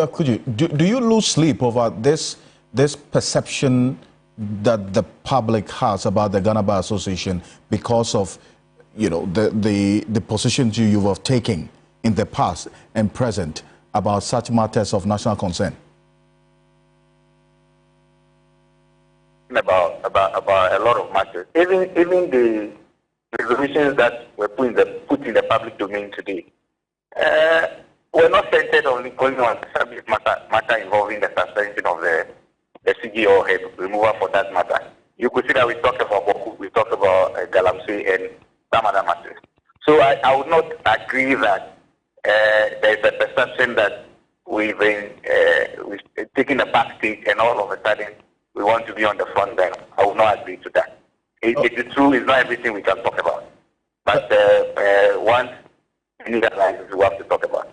Kudzie, do you lose sleep over this perception that the public has about the Ghana Bar Association because of, you know, the positions you have taken in the past and present about such matters of national concern? About a lot of matters, even the resolutions that were put in the public domain today, were not centered only on the subject matter involving the suspension of the CGO or head removal for that matter. You could see that we talked about Boku, we talked about Galamsey and some other matters. So I would not agree that there is a perception that we've taken a back seat and all of a sudden we want to be on the front line. I will not agree to that. It is true, it's not everything we can talk about. But once we need analysis, we have to talk about.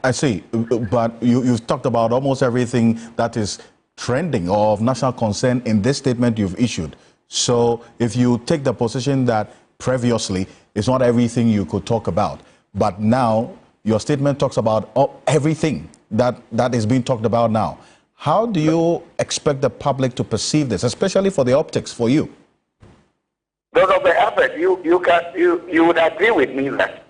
I see, but you've talked about almost everything that is trending or of national concern in this statement you've issued. So if you take the position that previously it's not everything you could talk about, but now your statement talks about everything that is being talked about now, how do you expect the public to perceive this, especially for the optics for you? Dr. Albert, you would agree with me that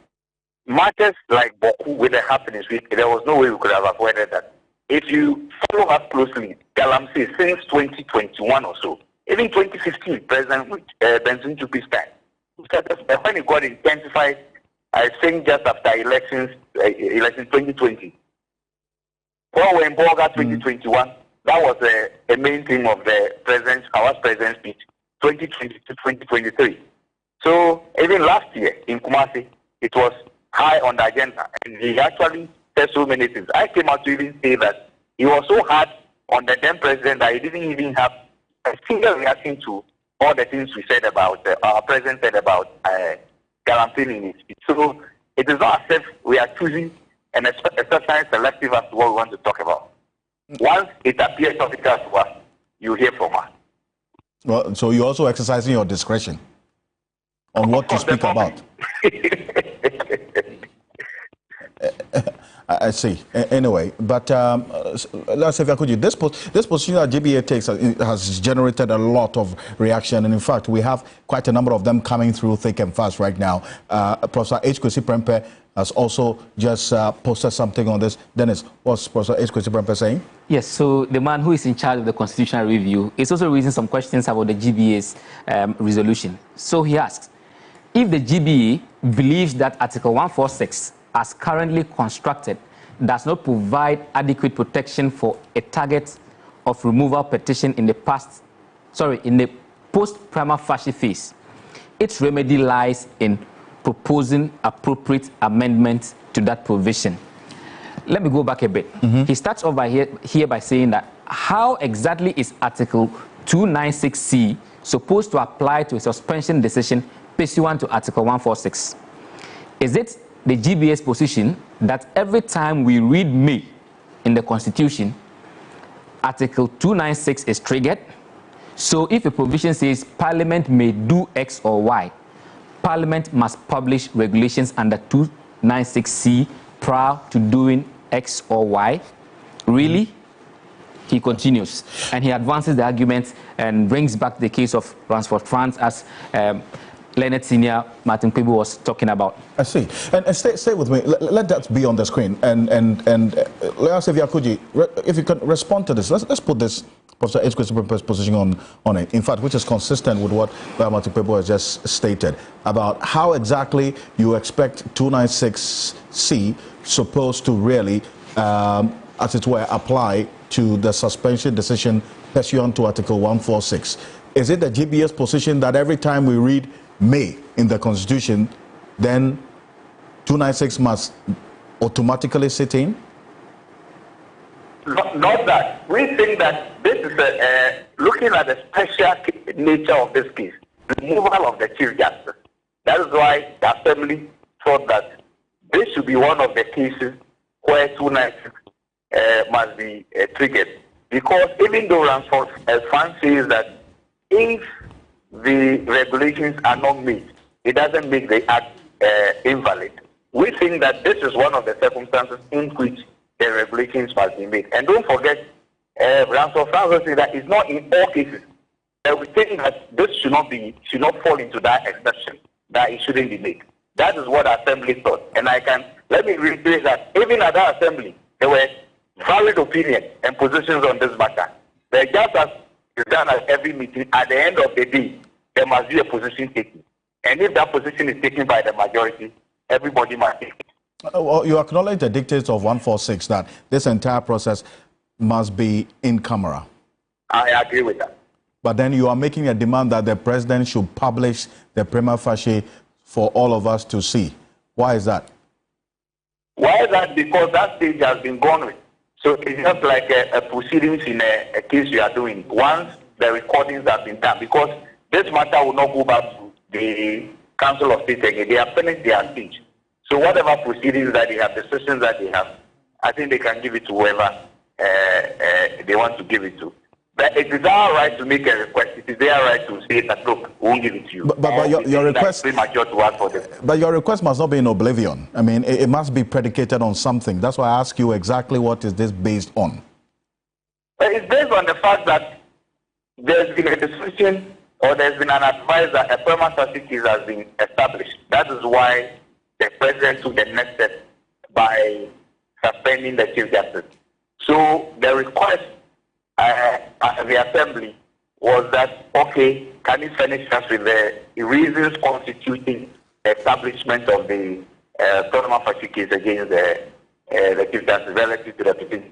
matters like Boku with the happenings, there was no way we could have avoided that. If you follow up closely, Galamsey, since 2021 or so, even 2015, President Benson Jupi's time, when it got intensified, I think just after elections 2020. When we embargoed 2021, that was a main theme of the our president's speech, 2020 to 2023. So even last year in Kumasi, it was high on the agenda, and he actually said so many things. I came out to even say that he was so hard on the then president that he didn't even have a single reaction to all the things we said about, our president said about guaranteeing in his speech. So it is not as if we are choosing and exercise selective as to what we want to talk about. Once it appears topical to us, you hear from us. Well, so you're also exercising your discretion on what to speak about. I see. Anyway, but Savior Kudzie, this position that GBA takes has generated a lot of reaction, and in fact, we have quite a number of them coming through thick and fast right now. Professor H. Kwesi Prempeh has also just posted something on this. Dennis, what's Professor H. Kwesi Prempeh saying? Yes, so the man who is in charge of the constitutional review is also raising some questions about the GBA's resolution. So he asks, if the GBA believes that Article 146, as currently constructed, does not provide adequate protection for a target of removal petition in the post prima facie phase, its remedy lies in proposing appropriate amendments to that provision. Let me go back a bit. He starts off here by saying that how exactly is Article 296C supposed to apply to a suspension decision pursuant to Article 146? Is it the GBA's position that every time we read may in the Constitution, Article 296 is triggered? So if a provision says Parliament may do X or Y, Parliament must publish regulations under 296C prior to doing X or Y? Really? He continues, and he advances the argument and brings back the case of Ransford France as Leonard Senior Martin Kwebu was talking about. I see. And stay with me. Let that be on the screen. And Savior Kudzie, if you can respond to this, let's put this Professor H. Kwesi Prempeh's position on it, in fact, which is consistent with what Martin Kwebu has just stated about how exactly you expect 296C supposed to really, as it were, apply to the suspension decision pursuant to Article 146. Is it the GBA's position that every time we read may in the Constitution, then 296 must automatically sit in? Not that. We think that this is looking at the special nature of this case, removal of the Chief Justice. That is why the Assembly thought that this should be one of the cases where 296 must be triggered. Because even though Ransford France says that if the regulations are not made, it doesn't make the act invalid. We think that this is one of the circumstances in which the regulations must be made. And don't forget, Ransom Francis said that it's not in all cases. We think that this should not fall into that exception, that it shouldn't be made. That is what Assembly thought. And let me reiterate that even at that Assembly, there were valid opinions and positions on this matter. But just as is done at every meeting, at the end of the day, there must be a position taken. And if that position is taken by the majority, everybody must take it. Well, you acknowledge the dictates of 146 that this entire process must be in camera. I agree with that. But then you are making a demand that the president should publish the prima facie for all of us to see. Why is that? Why is that? Because that stage has been gone with. So it's just like a proceedings in a case you are doing. Once the recordings have been done, because this matter will not go back to the Council of State again. They have finished their stage. So whatever proceedings that they have, decisions that they have, I think they can give it to whoever they want to give it to. But it is our right to make a request. It is their right to say that, look, we won't give it to you. But your request, premature to ask for them. But your request must not be in oblivion. I mean, it must be predicated on something. That's why I ask you exactly what is this based on. But it's based on the fact that there's been a decision or there's been an advice that a prima facie case has been established. That is why the president took the next step by suspending the Chief Justice. So the request at the Assembly was that, okay, can you furnish us with the reasons constituting the establishment of the prima facie case against the Chief Justice relative to the petition?